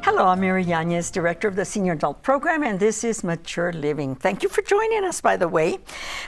Hello, I'm Mary Yanez, Director of the Senior Adult Program, and this is Mature Living. Thank you for joining us, by the way.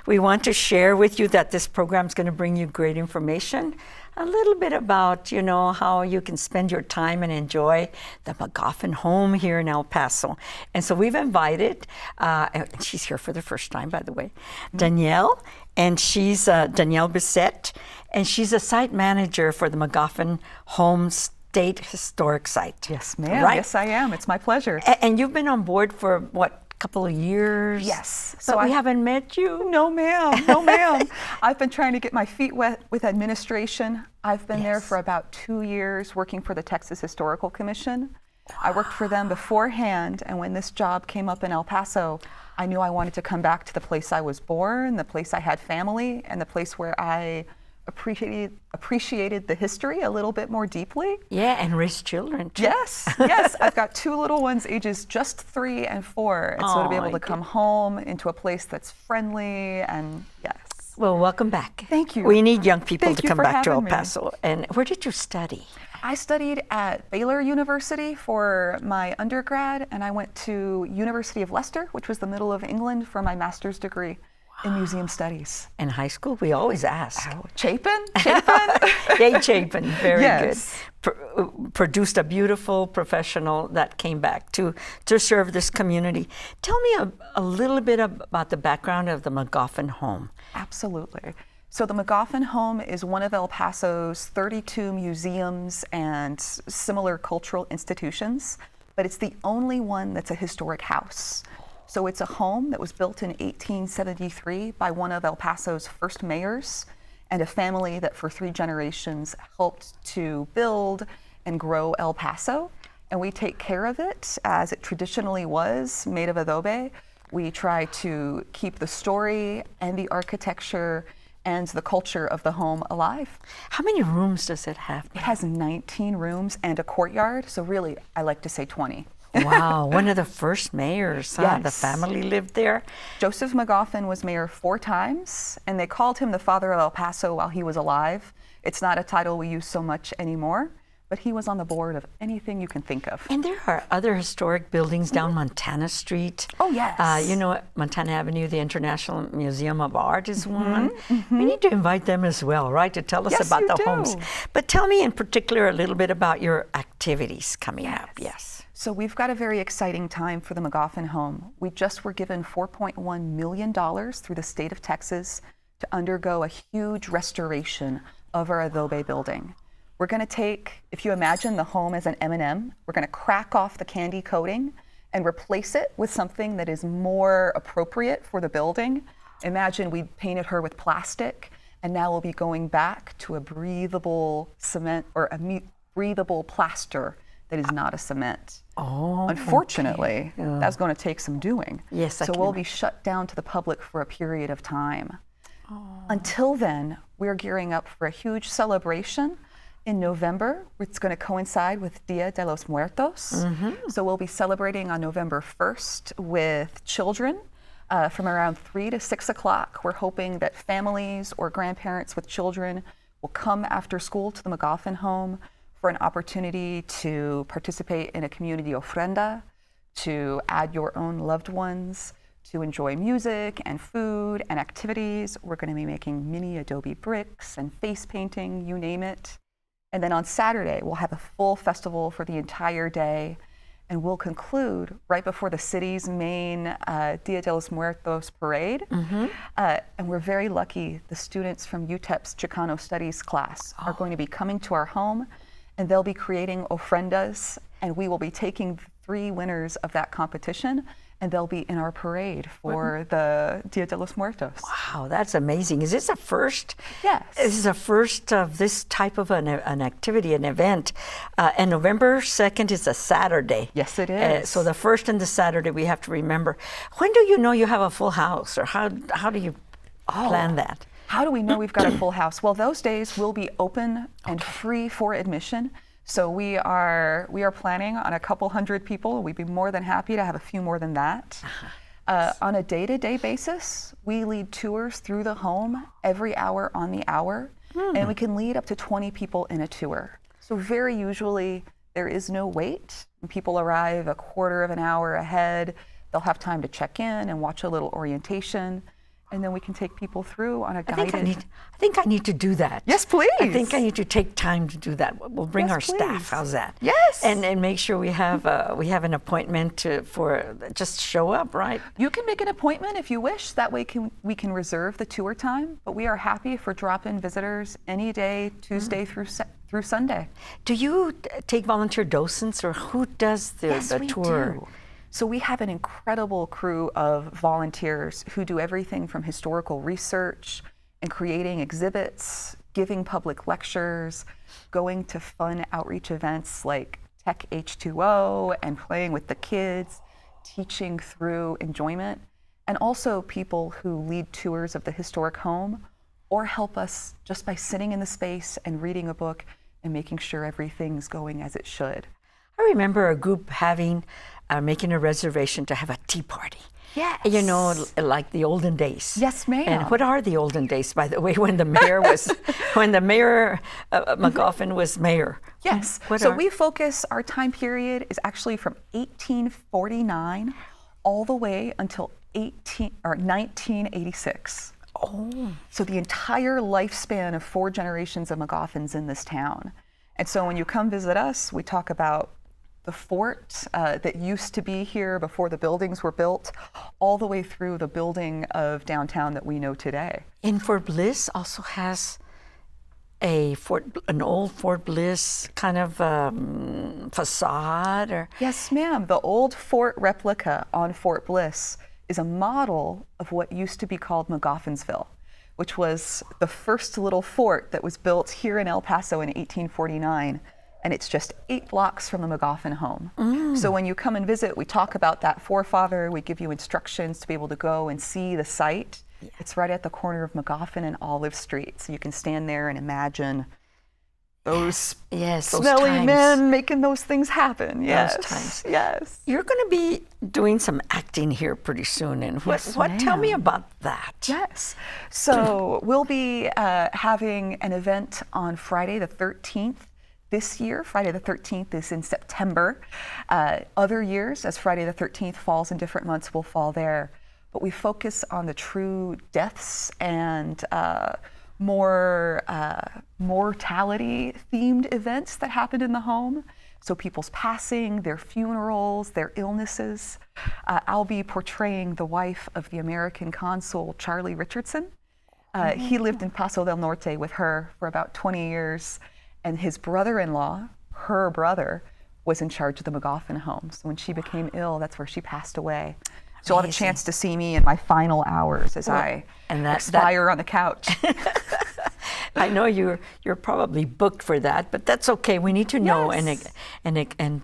We want to share with you that this program is going to bring you great information, a little bit about, how you can spend your time and enjoy the McGoffin Home here in El Paso. And so we've invited, and she's here for the first time, by the way, Danielle, and she's Danielle Brissette, and she's a site manager for the McGoffin Home Historic Site. Yes, ma'am. Right? Yes, I am. It's my pleasure. And you've been on board for, what, a couple of years? Yes. So we haven't met you? No, ma'am. No, ma'am. I've been trying to get my feet wet with administration. I've been there for about 2 years working for the Texas Historical Commission. Wow. I worked for them beforehand, and when this job came up in El Paso, I knew I wanted to come back to the place I was born, the place I had family, and the place where I appreciated the history a little bit more deeply. Yeah, and raise children too. Yes, yes. I've got 2 little ones, ages just 3 and 4. And so to be able to come home into a place that's friendly and yes. Well, welcome back. Thank you. We need young people to come back to El me. Paso. And where did you study? I studied at Baylor University for my undergrad, and I went to University of Leicester, which was the middle of England, for my master's degree. In museum studies. In high school, we always ask. Oh, Chapin? Chapin? Yay, Chapin. Very yes. good. Produced a beautiful professional that came back to serve this community. Tell me a little bit about the background of the McGoffin Home. Absolutely. So the McGoffin Home is one of El Paso's 32 museums and similar cultural institutions, but it's the only one that's a historic house. So it's a home that was built in 1873 by one of El Paso's first mayors and a family that for 3 generations helped to build and grow El Paso. And we take care of it as it traditionally was, made of adobe. We try to keep the story and the architecture and the culture of the home alive. How many rooms does it have? It has 19 rooms and a courtyard, so really I like to say 20. Wow, one of the first mayors, huh? Yes. The family lived there? Joseph Magoffin was mayor 4 times, and they called him the father of El Paso while he was alive. It's not a title we use so much anymore, but he was on the board of anything you can think of. And there are other historic buildings down Montana Street. Oh, yes. Montana Avenue, the International Museum of Art is one. We need to invite them as well, right, to tell us about the homes. But tell me in particular a little bit about your activities coming up. Yes. So we've got a very exciting time for the McGoffin Home. We just were given $4.1 million through the state of Texas to undergo a huge restoration of our adobe building. We're going to take, if you imagine the home as an M&M, we're going to crack off the candy coating and replace it with something that is more appropriate for the building. Imagine we painted her with plastic, and now we'll be going back to a breathable cement or a breathable plaster that is not a cement. Oh, unfortunately, that's going to take some doing. Yes, so we'll be shut down to the public for a period of time. Until then, we're gearing up for a huge celebration in November. It's going to coincide with Día de Los Muertos. So we'll be celebrating on November 1st with children from around 3 to 6 o'clock. We're hoping that families or grandparents with children will come after school to the McGoffin Home for an opportunity to participate in a community ofrenda, to add your own loved ones, to enjoy music and food and activities. We're going to be making mini adobe bricks and face painting, you name it. And then on Saturday, we'll have a full festival for the entire day, and we'll conclude right before the city's main Día de los Muertos parade. And we're very lucky the students from UTEP's Chicano Studies class are going to be coming to our home, and they'll be creating ofrendas, and we will be taking 3 winners of that competition, and they'll be in our parade for the Día de los Muertos. Wow, that's amazing. Is this a first? Yes. This is a first of this type of an activity, an event. And November 2nd is a Saturday. Yes, it is. So the first and the Saturday we have to remember. When do you know you have a full house, or how do you plan that? How do we know we've got a full house? Well, those days will be open and free for admission. So we are planning on a couple hundred people. We'd be more than happy to have a few more than that. On a day-to-day basis, we lead tours through the home every hour on the hour, and we can lead up to 20 people in a tour. So very usually There is no wait. When people arrive a quarter of an hour ahead, they'll have time to check in and watch a little orientation, and then we can take people through on a guided. I think I need to do that. Yes, please. I think I need to take time to do that. We'll bring Yes, our staff. please. How's that? Yes. And make sure we have an appointment for just show up, right? You can make an appointment if you wish. That way we can reserve the tour time. But we are happy for drop-in visitors any day, Tuesday through Sunday. Do you take volunteer docents, or who does the tour? Do. So we have an incredible crew of volunteers who do everything from historical research and creating exhibits, giving public lectures, going to fun outreach events like Tech H2O and playing with the kids, teaching through enjoyment, and also people who lead tours of the historic home or help us just by sitting in the space and reading a book and making sure everything's going as it should. I remember a group making a reservation to have a tea party. Yes. You know, like the olden days. Yes, ma'am. And what are the olden days, by the way, when the mayor Magoffin was mayor? Yes. We focus, our time period is actually from 1849 all the way until 1986. Oh. So the entire lifespan of 4 generations of Magoffins in this town. And so when you come visit us, we talk about the fort that used to be here before the buildings were built, all the way through the building of downtown that we know today. And Fort Bliss also has an old Fort Bliss kind of facade, or? Yes, ma'am. The old fort replica on Fort Bliss is a model of what used to be called Magoffinsville, which was the first little fort that was built here in El Paso in 1849. And it's just 8 blocks from the McGoffin home. So when you come and visit, we talk about that forefather. We give you instructions to be able to go and see the site. Yeah. It's right at the corner of McGoffin and Olive Street. So you can stand there and imagine those smelly men making those things happen. Yes. Those times. Yes. You're going to be doing some acting here pretty soon. And tell me about that. Yes. So we'll be having an event on Friday the 13th. This year, Friday the 13th is in September. Other years, as Friday the 13th falls in different months, will fall there. But we focus on the true deaths and more mortality-themed events that happen in the home. So people's passing, their funerals, their illnesses. I'll be portraying the wife of the American consul, Charlie Richardson. He lived in Paso del Norte with her for about 20 years. And his brother-in-law, her brother, was in charge of the McGoffin home. So when she became ill, that's where she passed away. So you'll have a chance to see me in my final hours as I expire on the couch. I know you're probably booked for that, but that's okay. We need to know and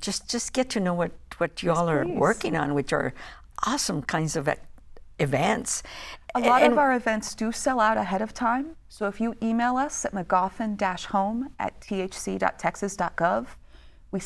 just get to know what y'all are working on, which are awesome kinds of events. A lot of our events do sell out ahead of time. So if you email us at magoffin-home@thc.texas.gov, we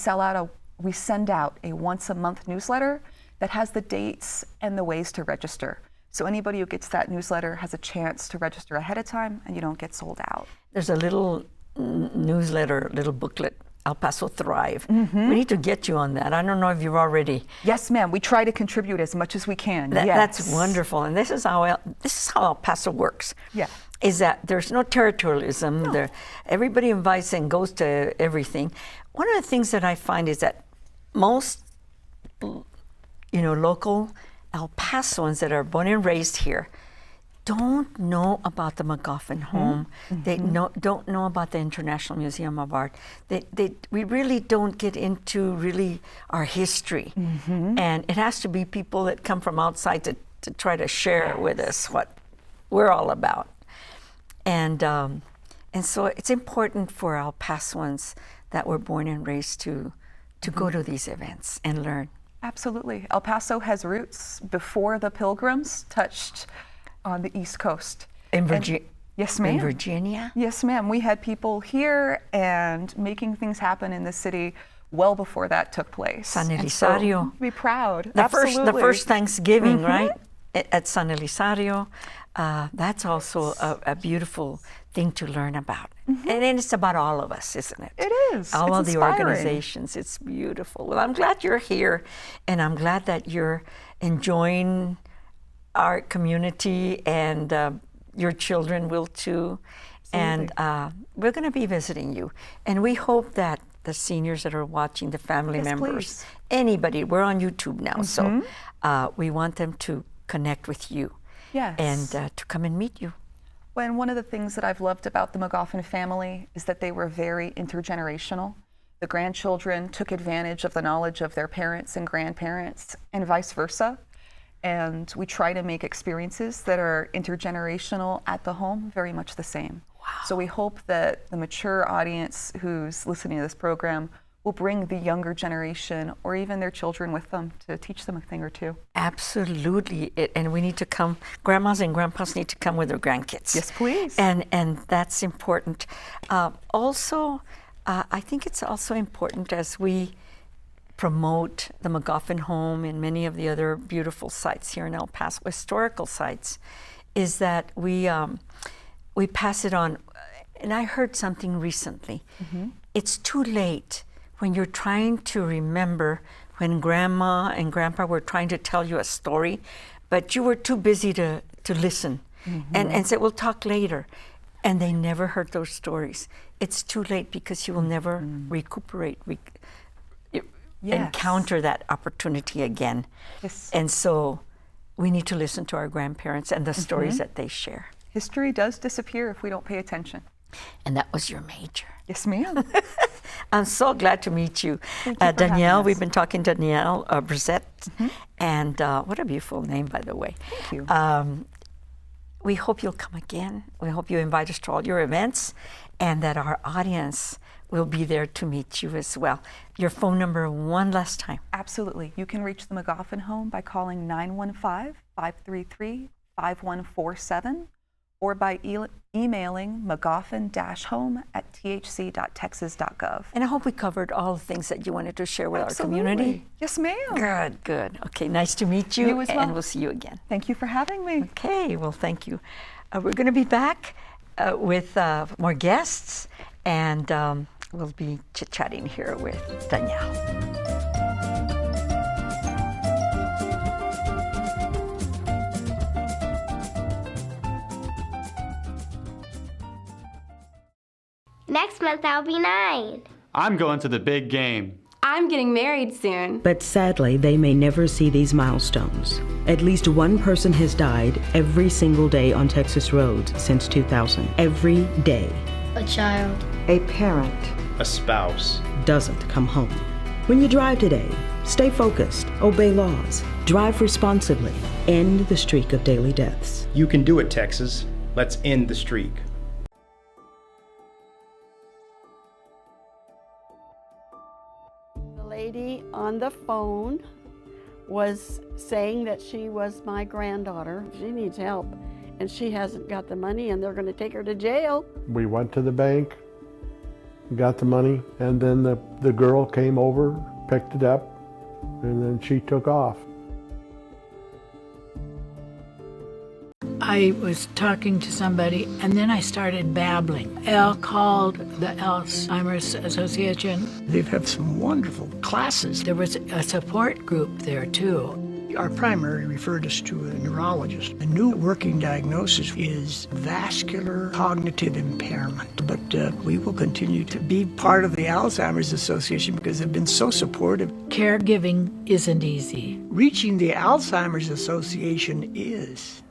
send out a once-a-month newsletter that has the dates and the ways to register. So anybody who gets that newsletter has a chance to register ahead of time, and you don't get sold out. There's a little newsletter, little booklet, El Paso Thrive. We need to get you on that. I don't know if you're already. Yes, ma'am. We try to contribute as much as we can. That's wonderful, and this is how El Paso works. Yeah. Is that there's no territorialism. No. Everybody invites and goes to everything. One of the things that I find is that most, local El Pasoans that are born and raised here don't know about the McGoffin home. They don't know about the International Museum of Art. We really don't get into really our history. And it has to be people that come from outside to try to share with us what we're all about. And so it's important for El Pasoans that were born and raised to go to these events and learn. Absolutely. El Paso has roots before the Pilgrims touched on the East Coast. In Virginia? Yes, ma'am. In Virginia? Yes, ma'am. We had people here and making things happen in the city well before that took place. San Elizario. So be proud. The first Thanksgiving, right? At San Elizario. that's also a beautiful thing to learn about. And then it's about all of us, isn't it? It is. All It's of the inspiring. organizations. It's beautiful. Well, I'm glad you're here, and I'm glad that you're enjoying our community, and your children will too. And we're going to be visiting you. And we hope that the seniors that are watching, the family members, please. anybody, we're on YouTube now, so we want them to connect with you. Yes. And to come and meet you. When one of the things that I've loved about the McGoffin family is that they were very intergenerational. The grandchildren took advantage of the knowledge of their parents and grandparents, and vice versa. And we try to make experiences that are intergenerational at the home very much the same. Wow. So we hope that the mature audience who's listening to this program will bring the younger generation or even their children with them to teach them a thing or two. Absolutely. And we need to come, grandmas and grandpas need to come with their grandkids. Yes, please. And that's important. Also, I think it's also important as we promote the McGoffin Home and many of the other beautiful sites here in El Paso, historical sites, is that we pass it on. And I heard something recently. It's too late when you're trying to remember when grandma and grandpa were trying to tell you a story, but you were too busy to listen and said, we'll talk later. And they never heard those stories. It's too late because you will never recuperate, encounter that opportunity again. Yes. And so we need to listen to our grandparents and the stories that they share. History does disappear if we don't pay attention. And that was your major. Yes, ma'am. I'm so glad to meet you. Thank you for Danielle, having us. we've been talking to Danielle Brissette, and what a beautiful name, by the way. Thank you. We hope you'll come again. We hope you invite us to all your events, and that our audience will be there to meet you as well. Your phone number one last time. Absolutely. You can reach the McGoffin Home by calling 915-533-5147 or by emailing mcgoffin-home@thc.texas.gov. And I hope we covered all the things that you wanted to share with our community. Yes, ma'am. Good, good. Okay, nice to meet you, You as well. and we'll see you again. Thank you for having me. Okay, well, thank you. We're going to be back with more guests, and we'll be chit-chatting here with Danielle. Next month I'll be 9. I'm going to the big game. I'm getting married soon. But sadly, they may never see these milestones. At least one person has died every single day on Texas roads since 2000. Every day. A child. A parent. A spouse. Doesn't come home. When you drive today, stay focused, obey laws, drive responsibly, end the streak of daily deaths. You can do it, Texas. Let's end the streak. The lady on the phone was saying that she was my granddaughter. She needs help, and she hasn't got the money, and they're going to take her to jail. We went to the bank, got the money, and then the girl came over, picked it up, and then she took off. I was talking to somebody, and then I started babbling. Al called the Alzheimer's Association. They've had some wonderful classes. There was a support group there, too. Our primary referred us to a neurologist. The new working diagnosis is vascular cognitive impairment. But we will continue to be part of the Alzheimer's Association because they've been so supportive. Caregiving isn't easy. Reaching the Alzheimer's Association is.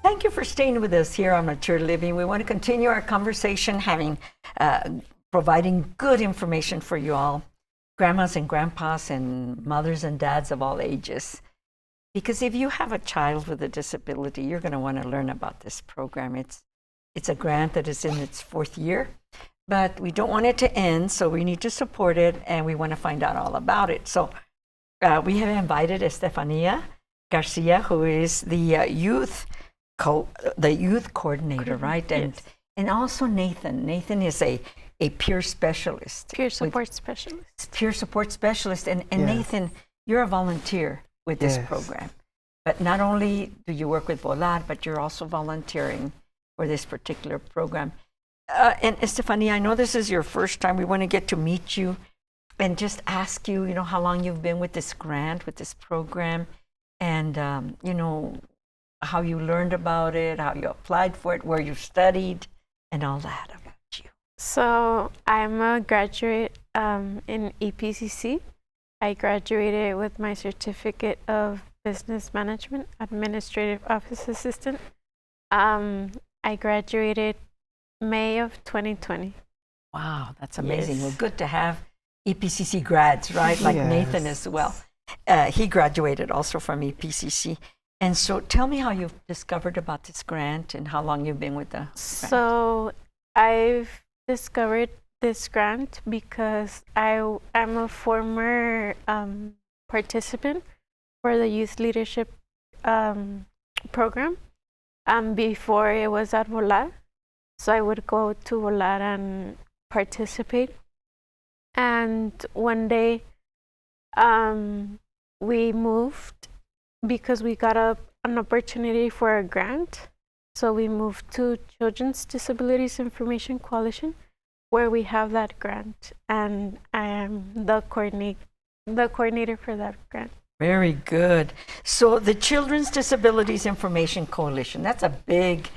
Thank you for staying with us here on Mature Living. We want to continue our conversation, providing good information for you all, grandmas and grandpas and mothers and dads of all ages. Because if you have a child with a disability, you're going to want to learn about this program. It's a grant that is in its 4th year, but we don't want it to end, so we need to support it, and we want to find out all about it. So we have invited Estefania Garcia, who is the youth coordinator, right? And Yes. And also Nathan. Nathan is a peer specialist. Peer support specialist. Peer support specialist. And Nathan, you're a volunteer with this program. But not only do you work with VOLAR, but you're also volunteering for this particular program. And Estefania, I know this is your first time. We want to get to meet you and just ask you, how long you've been with this grant, with this program, and, how you learned about it, how you applied for it, where you studied, and all that about you. So I'm a graduate in EPCC. I graduated with my certificate of business management, administrative office assistant. I graduated May of 2020. Wow, that's amazing. Well, good to have EPCC grads, right? Like Nathan as well. He graduated also from EPCC. And so tell me how you've discovered about this grant and how long you've been with the grant. So I've discovered this grant because I'm a former participant for the youth leadership program. Before it was at VOLAR. So I would go to VOLAR and participate. And one day we moved because we got an opportunity for a grant. So we moved to Children's Disabilities Information Coalition, where we have that grant, and I am the coordinator for that grant. Very good. So the Children's Disabilities Information Coalition, that's a big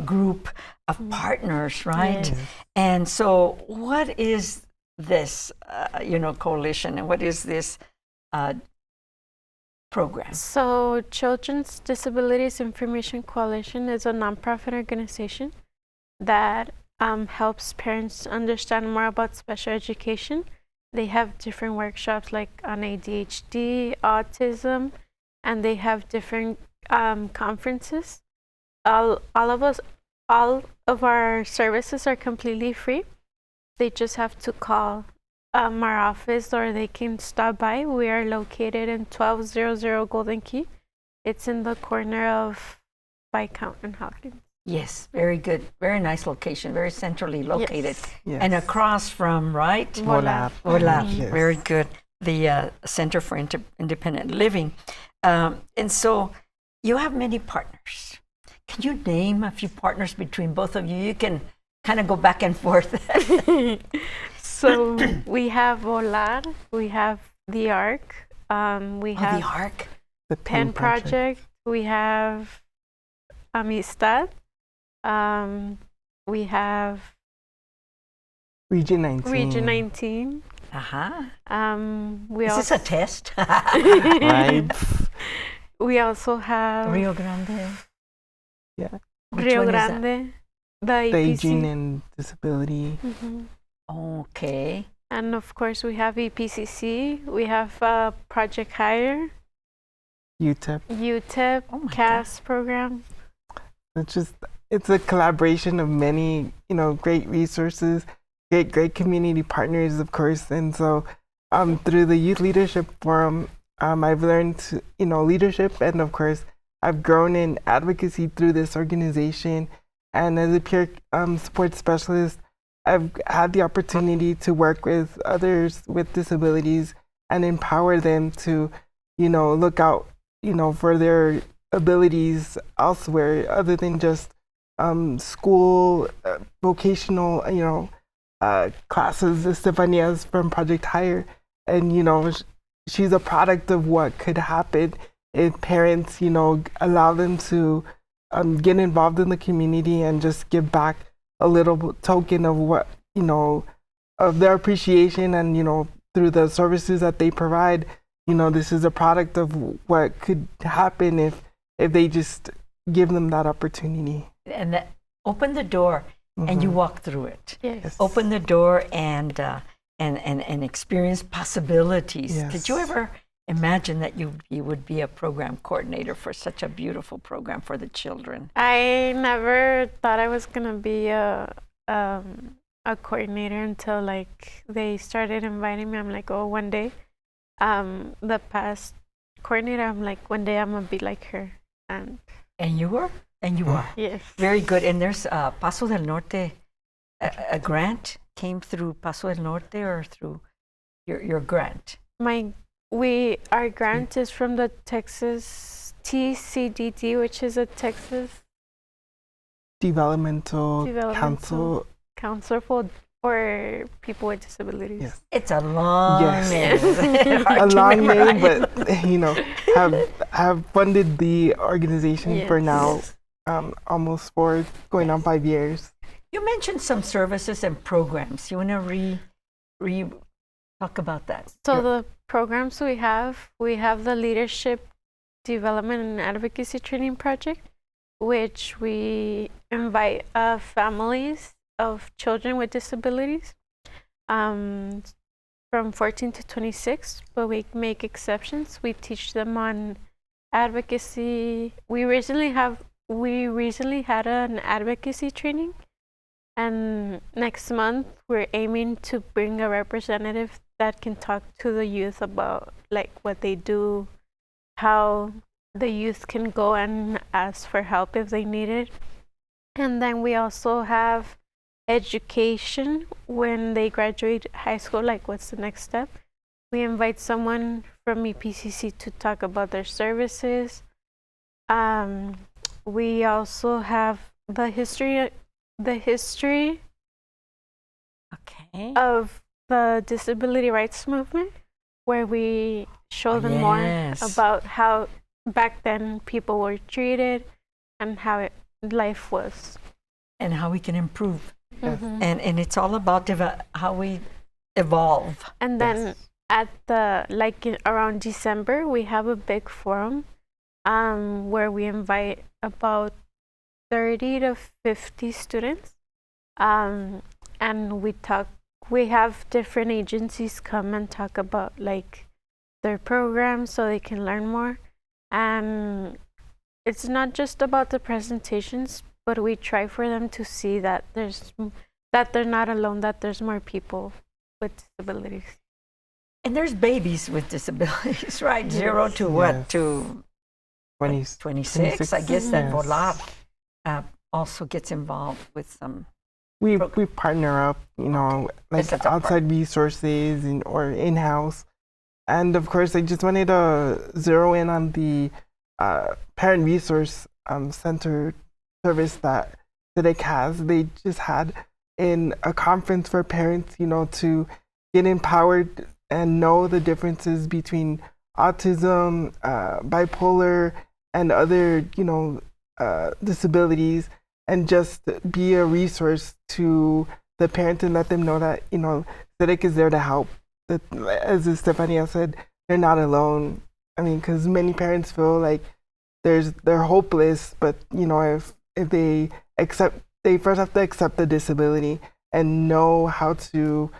group of partners, right? Yes. And so what is this, coalition, and what is this program? So Children's Disabilities Information Coalition is a nonprofit organization that helps parents understand more about special education. They have different workshops like on ADHD, autism, and they have different conferences. All of our services are completely free. They just have to call our office or they can stop by. We are located in 1200 Golden Key. It's in the corner of Viscount and Hawkins. Yes, very good. Very nice location, very centrally located. Yes. And across from, right? VOLAR. Yes. Very good. The Center for Independent Living. And so you have many partners. Can you name a few partners between both of you? You can kind of go back and forth. So we have VOLAR, we have the ARC, we have the ARC, the Pen Project, we have Amistad, we have Region 19. Region 19. Is this a test? Right. We also have Rio Grande. Yeah. Rio Grande, the Aging and Disability. Okay. And of course we have EPCC, we have Project Hire, UTEP, CAS program. It's a collaboration of many, great resources, great community partners, of course. And so through the Youth Leadership Forum, I've learned, leadership, and of course, I've grown in advocacy through this organization. And as a peer support specialist, I've had the opportunity to work with others with disabilities and empower them to, look out, for their abilities elsewhere other than just school, vocational, classes. Estefania's from Project Hire, and she's a product of what could happen if parents, allow them to get involved in the community and just give back a little token of what, of their appreciation, and through the services that they provide. This is a product of what could happen if they just give them that opportunity. And that open the door and you walk through it. Yes. Open the door and experience possibilities. Yes. Did you ever imagine that you would be a program coordinator for such a beautiful program for the children? I never thought I was gonna be a coordinator until they started inviting me. I'm like, oh, one day. The past coordinator, I'm like, one day I'm gonna be like her. And you were? And you are. Yes. Very good. And there's Paso del Norte, a grant came through Paso del Norte or through your grant? Our grant is from the Texas TCDD, which is a Texas Developmental Council for people with disabilities. Yes. It's a long name. A long name, but you know, have funded the organization for now almost going on 5 years. You mentioned some services and programs. You want to talk about that? So the programs we have the Leadership Development and Advocacy Training Project, which we invite families of children with disabilities from 14 to 26, but we make exceptions. We teach them on advocacy. We recently had an advocacy training, and next month we're aiming to bring a representative that can talk to the youth about like what they do, how the youth can go and ask for help if they need it. And then we also have education when they graduate high school, like what's the next step. We invite someone from EPCC to talk about their services. We also have the history of the disability rights movement, where we show them more about how back then people were treated and how life was. And how we can improve. Mm-hmm. And it's all about how we evolve. And then around December, we have a big forum where we invite about 30 to 50 students. And we have different agencies come and talk about like their programs so they can learn more. And it's not just about the presentations, but we try for them to see that they're not alone, that there's more people with disabilities. And there's babies with disabilities, right? Yes. 0 to what? To 26. I guess that VOLAR also gets involved with some. We partner up, you know, like outside resources or in-house. And of course, I just wanted to zero in on the parent resource center service that CDIC has. They just had in a conference for parents, you know, to get empowered and know the differences between autism, bipolar, and other, you know, disabilities, and just be a resource to the parents and let them know that, you know, CDIC is there to help. That, as Estefania said, they're not alone. I mean, because many parents feel like they're hopeless, but you know, if they first have to accept the disability and know how to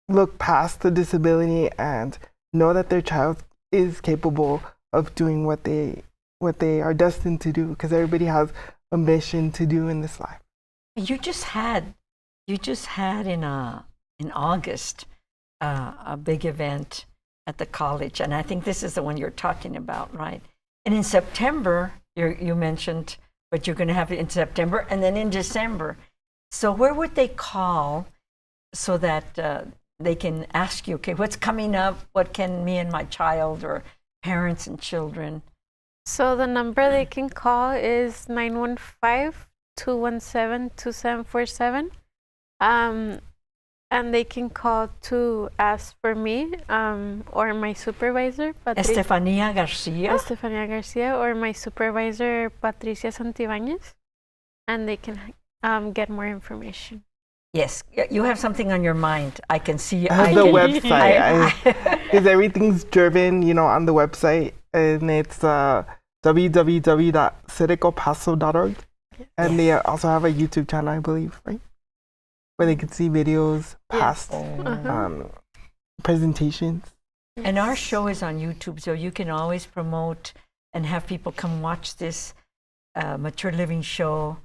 look past the disability and know that their child is capable of doing what they are destined to do, because everybody has a mission to do in this life. You just had in August a big event at the college, and I think this is the one you're talking about, right? And in September, you mentioned, but you're going to have it in September and then in December. So where would they call so that they can ask you, okay, what's coming up? What can me and my child, or parents and children? So the number they can call is 915-217-2747. And they can call to ask for me or my supervisor, Estefania Garcia, or my supervisor, Patricia Santibáñez, and they can get more information. Yes, you have something on your mind. I can see. The website, because everything's driven, you know, on the website, and it's www.cidicopaso.org, and they also have a YouTube channel, I believe, right? Where they can see videos, past presentations. And our show is on YouTube, so you can always promote and have people come watch this Mature Living show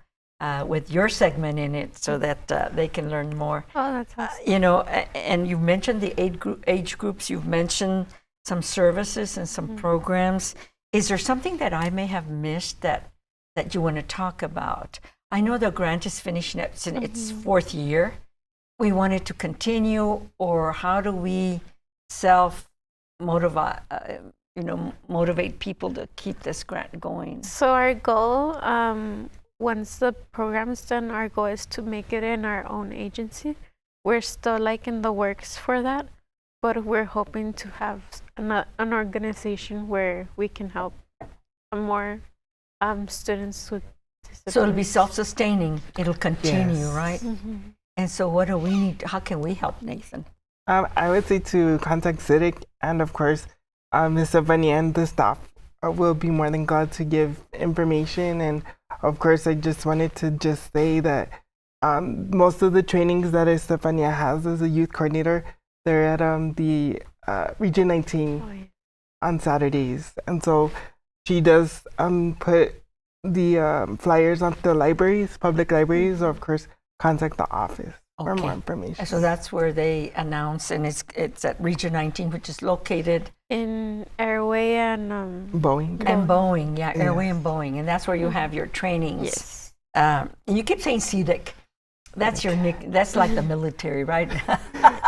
with your segment in it, so that they can learn more. Oh, that's awesome. You know, and you've mentioned the age groups, you've mentioned some services and some programs. Is there something that I may have missed that that you want to talk about? I know the grant is finishing up, it's in its 4th year. We want it to continue, or how do we motivate people to keep this grant going? So our goal, once the program's done, our goal is to make it in our own agency. We're still like in the works for that, but we're hoping to have an organization where we can help more students with disabilities. So it'll be self-sustaining. It'll continue, right? And so what do we need? How can we help, Nathan? I would say to contact CDIC, and of course, Ms. Estefania and the staff will be more than glad to give information. And of course, I just wanted to just say that most of the trainings that Estefania has as a youth coordinator, they're at the Region 19 on Saturdays. And so she does put the flyers on the libraries, public libraries, or of course, contact the office for more information. So that's where they announce, and it's at Region 19, which is located in Airway and Boeing. And Boeing, Airway and Boeing, and that's where you have your trainings. Yes. And you keep saying CDIC. That's your nick. That's like the military, right?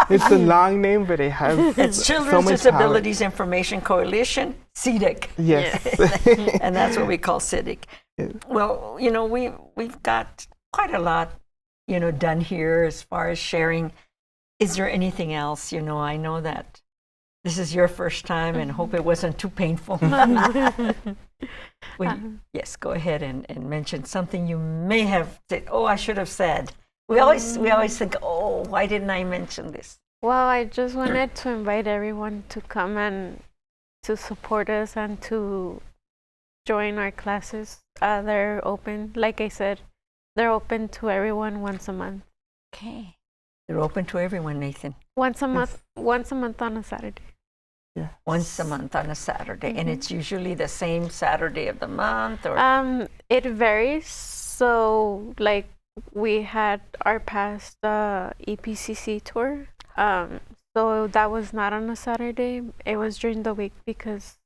It's a long name, but it has it's Children's so much Disabilities power. Information Coalition, CDIC. Yes. And that's what we call CDIC. Yes. Well, we've got quite a lot, done here as far as sharing. Is there anything else? I know that this is your first time, and hope it wasn't too painful. Yes, go ahead and mention something you may have said. Oh, I should have said. We always think, oh, why didn't I mention this? Well, I just wanted to invite everyone to come and to support us and to join our classes. They're open, like I said, they're open to everyone once a month. Okay. They're open to everyone, Nathan. Once a month on a Saturday. Yeah. Once a month on a Saturday. And it's usually the same Saturday of the month, or it varies. So like we had our past EPCC tour. So that was not on a Saturday. It was during the week because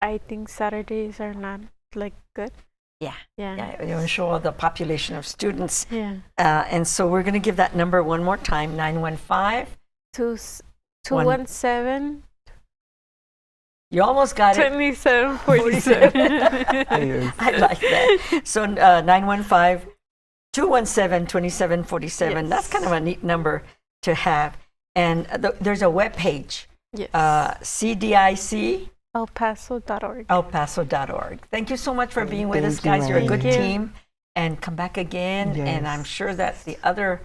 I think Saturdays are not like good. Yeah. You want to show the population of students. Yeah. And so we're going to give that number one more time, 915-217. You almost got it. 2747. I like that. So 915-217-2747. Yes. That's kind of a neat number to have. And there's a web page. Yes. CDIC. ElPaso.org. ElPaso.org. Thank you so much for being with us, guys. You're a good team. And come back again. Yes. And I'm sure that the other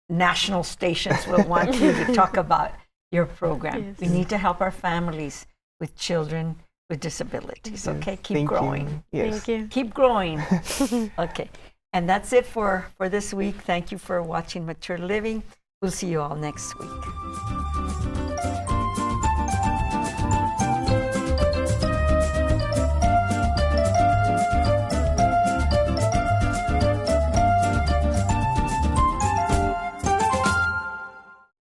national stations will want you to talk about your program. Yes. We need to help our families with children with disabilities. Yes. Okay, keep Thank growing. You. Yes. Thank you. Keep growing. Okay. And that's it for this week. Thank you for watching Mature Living. We'll see you all next week.